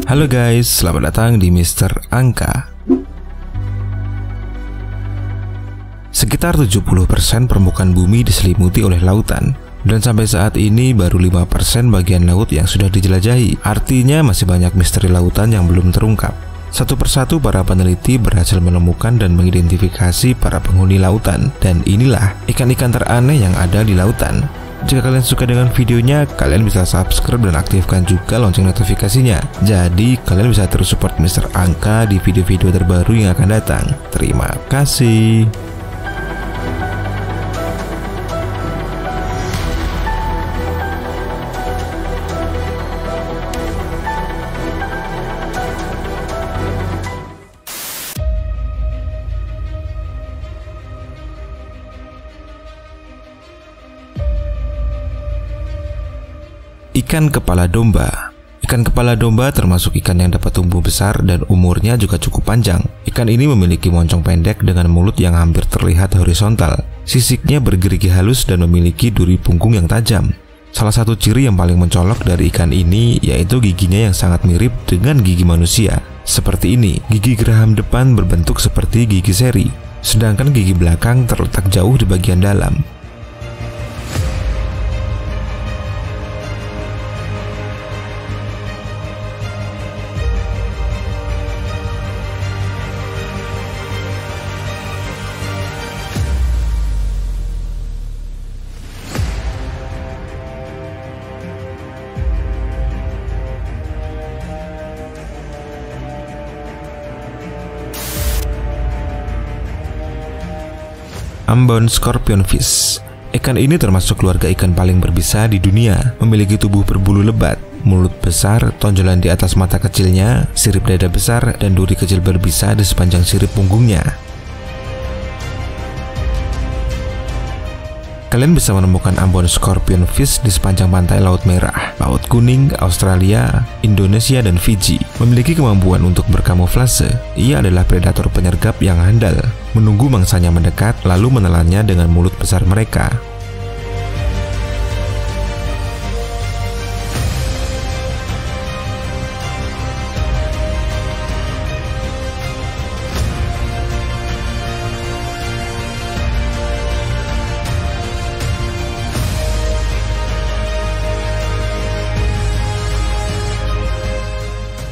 Halo guys, selamat datang di Mister Angka. Sekitar 70% permukaan bumi diselimuti oleh lautan, dan sampai saat ini baru 5% bagian laut yang sudah dijelajahi. Artinya masih banyak misteri lautan yang belum terungkap. Satu persatu para peneliti berhasil menemukan dan mengidentifikasi para penghuni lautan, dan inilah ikan-ikan teraneh yang ada di lautan. Jika kalian suka dengan videonya, kalian bisa subscribe dan aktifkan juga lonceng notifikasinya. Jadi kalian bisa terus support Mister Angka di video-video terbaru yang akan datang. Terima kasih. Ikan kepala domba. Ikan kepala domba termasuk ikan yang dapat tumbuh besar dan umurnya juga cukup panjang. Ikan ini memiliki moncong pendek dengan mulut yang hampir terlihat horizontal. Sisiknya bergerigi halus dan memiliki duri punggung yang tajam. Salah satu ciri yang paling mencolok dari ikan ini yaitu giginya yang sangat mirip dengan gigi manusia. Seperti ini, gigi geraham depan berbentuk seperti gigi seri, sedangkan gigi belakang terletak jauh di bagian dalam. Ambon scorpionfish. Ikan ini termasuk keluarga ikan paling berbisa di dunia, memiliki tubuh berbulu lebat, mulut besar, tonjolan di atas mata kecilnya, sirip dada besar, dan duri kecil berbisa di sepanjang sirip punggungnya. Kalian bisa menemukan Ambon scorpionfish di sepanjang pantai Laut Merah, Laut Kuning, Australia, Indonesia, dan Fiji. Memiliki kemampuan untuk berkamuflase. Ia adalah predator penyergap yang handal, menunggu mangsanya mendekat lalu menelannya dengan mulut besar mereka.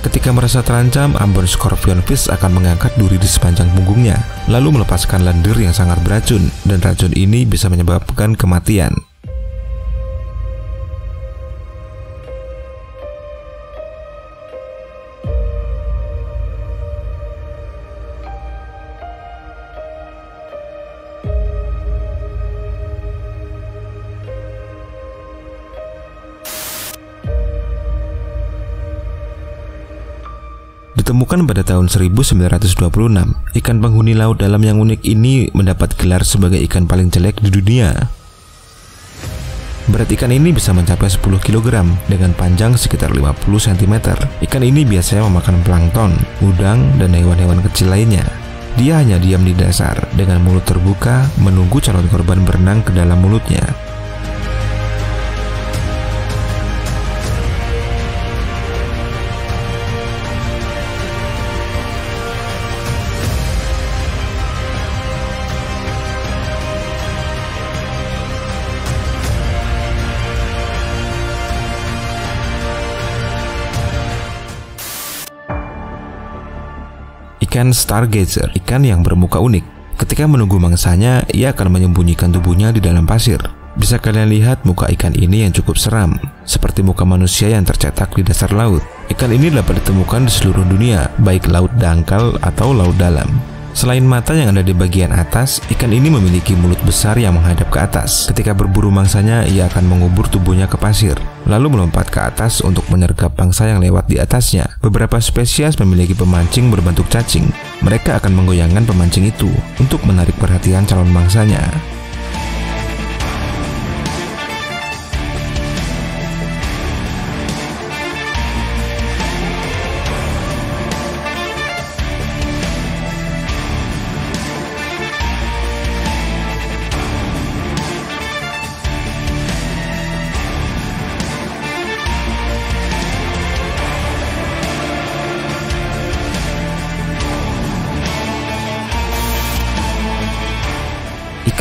Ketika merasa terancam, Ambon scorpionfish akan mengangkat duri di sepanjang punggungnya, lalu melepaskan lendir yang sangat beracun, dan racun ini bisa menyebabkan kematian. Ditemukan pada tahun 1926, ikan penghuni laut dalam yang unik ini mendapat gelar sebagai ikan paling jelek di dunia. Berat ikan ini bisa mencapai 10 kg dengan panjang sekitar 50 cm. Ikan ini biasanya memakan plankton, udang, dan hewan-hewan kecil lainnya. Dia hanya diam di dasar dengan mulut terbuka menunggu calon korban berenang ke dalam mulutnya. Ikan stargazer, ikan yang bermuka unik. Ketika menunggu mangsanya, ia akan menyembunyikan tubuhnya di dalam pasir. Bisa kalian lihat muka ikan ini yang cukup seram, seperti muka manusia yang tercetak di dasar laut. Ikan ini dapat ditemukan di seluruh dunia, baik laut dangkal atau laut dalam. Selain mata yang ada di bagian atas, ikan ini memiliki mulut besar yang menghadap ke atas. Ketika berburu mangsanya, ia akan mengubur tubuhnya ke pasir, lalu melompat ke atas untuk menyergap mangsa yang lewat di atasnya. Beberapa spesies memiliki pemancing berbentuk cacing. Mereka akan menggoyangkan pemancing itu untuk menarik perhatian calon mangsanya.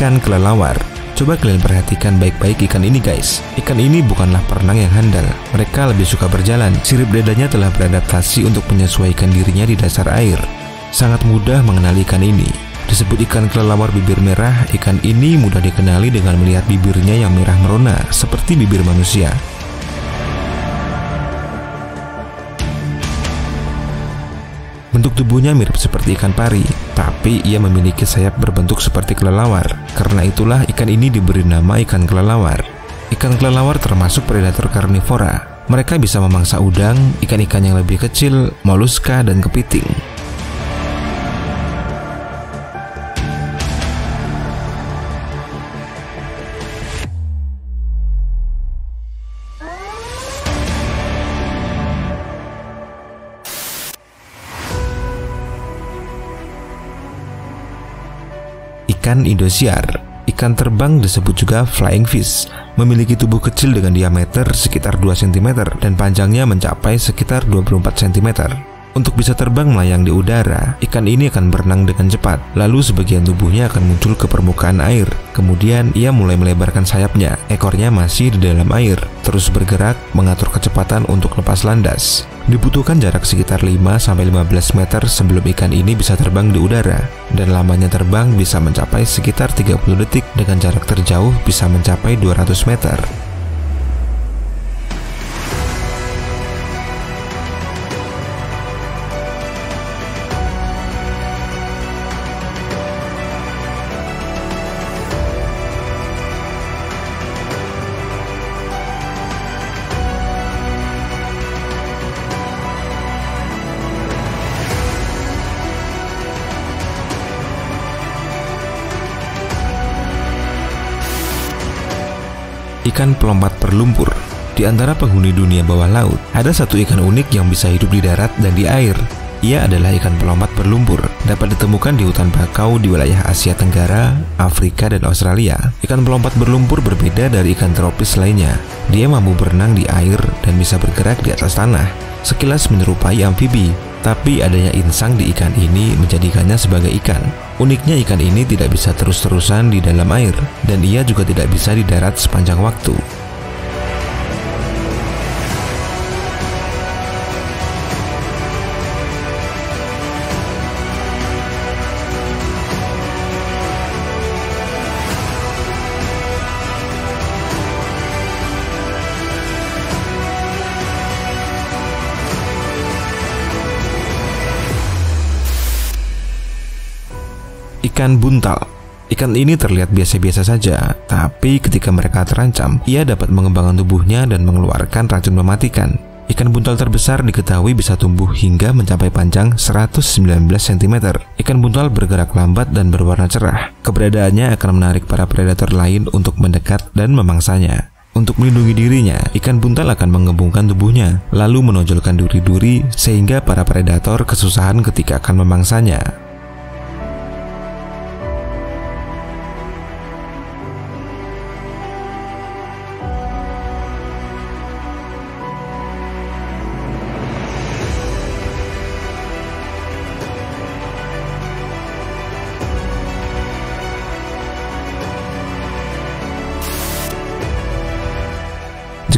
ikan kelelawar. Coba kalian perhatikan baik-baik ikan ini guys. Ikan ini bukanlah perenang yang handal. Mereka lebih suka berjalan. Sirip dadanya telah beradaptasi untuk menyesuaikan dirinya di dasar air. Sangat mudah mengenali ikan ini. Disebut ikan kelelawar bibir merah, ikan ini mudah dikenali dengan melihat bibirnya yang merah merona seperti bibir manusia. Bentuk tubuhnya mirip seperti ikan pari, tapi ia memiliki sayap berbentuk seperti kelelawar. Karena itulah ikan ini diberi nama ikan kelelawar. Ikan kelelawar termasuk predator karnivora. Mereka bisa memangsa udang, ikan-ikan yang lebih kecil, moluska, dan kepiting. Ikan Indosiar. Ikan terbang disebut juga flying fish, memiliki tubuh kecil dengan diameter sekitar 2 cm dan panjangnya mencapai sekitar 24 cm. Untuk bisa terbang melayang di udara, ikan ini akan berenang dengan cepat, lalu sebagian tubuhnya akan muncul ke permukaan air. Kemudian ia mulai melebarkan sayapnya, ekornya masih di dalam air, terus bergerak mengatur kecepatan untuk lepas landas. Dibutuhkan jarak sekitar 5-15 meter sebelum ikan ini bisa terbang di udara, dan lamanya terbang bisa mencapai sekitar 30 detik dengan jarak terjauh bisa mencapai 200 meter. Ikan pelompat berlumpur. Di antara penghuni dunia bawah laut, ada satu ikan unik yang bisa hidup di darat dan di air. Ia adalah ikan pelompat berlumpur. Dapat ditemukan di hutan bakau di wilayah Asia Tenggara, Afrika, dan Australia. Ikan pelompat berlumpur berbeda dari ikan tropis lainnya. Dia mampu berenang di air dan bisa bergerak di atas tanah. Sekilas menyerupai amfibi, tapi adanya insang di ikan ini menjadikannya sebagai ikan. Uniknya ikan ini tidak bisa terus-terusan di dalam air, dan ia juga tidak bisa di darat sepanjang waktu. Ikan buntal. Ikan ini terlihat biasa-biasa saja, tapi ketika mereka terancam, ia dapat mengembangkan tubuhnya dan mengeluarkan racun mematikan. Ikan buntal terbesar diketahui bisa tumbuh hingga mencapai panjang 119 cm. Ikan buntal bergerak lambat dan berwarna cerah. Keberadaannya akan menarik para predator lain untuk mendekat dan memangsanya. Untuk melindungi dirinya, ikan buntal akan mengembungkan tubuhnya, lalu menonjolkan duri-duri sehingga para predator kesusahan ketika akan memangsanya.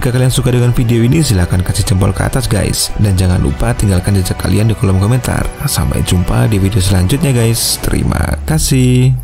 Jika kalian suka dengan video ini, silahkan kasih jempol ke atas guys. Dan jangan lupa tinggalkan jejak kalian di kolom komentar. Sampai jumpa di video selanjutnya guys. Terima kasih.